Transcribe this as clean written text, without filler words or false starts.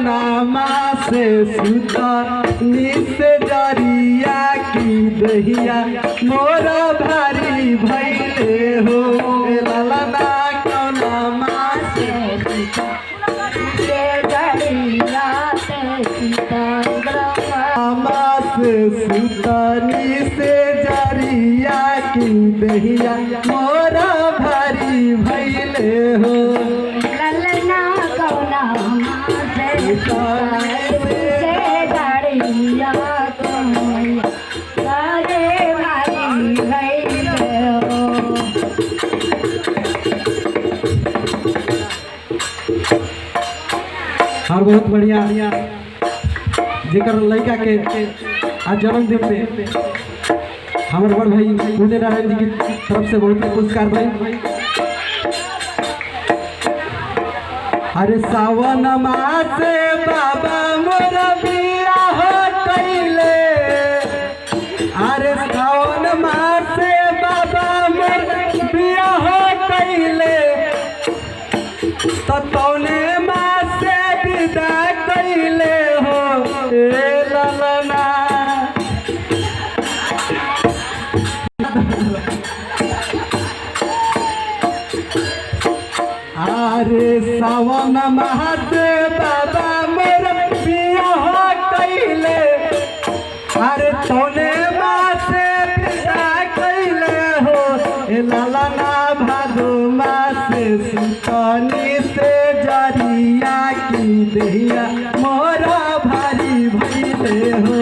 नामा से सुता निस जरिया की दहिया मोरा भारी भैले हो ललना कौनामा से जरिया नामा से सुता निस जरिया की दहिया मोरा भारी भैले हो ललना कौनामा और बहुत बढ़िया जेकर लड़का के आज जन्मदिन पे हमारे बड़ भाई उदय नारायण जी की तरफ से बहुत पुरस्कार भाई। अरे सावन मास बाबा मोर बिया हो कैले, अरे सावन मास बाबा मोर बिया हो कैले, तो तौने मास विदा कैले हो ए ललना। अरे सावन मास बाबा मोर बिया हो कैले, अरे तौने मास विदा कैले हो ए ललना। भादो मास सुतनी से जरिया की दहिया मोरा भारी भैले हो।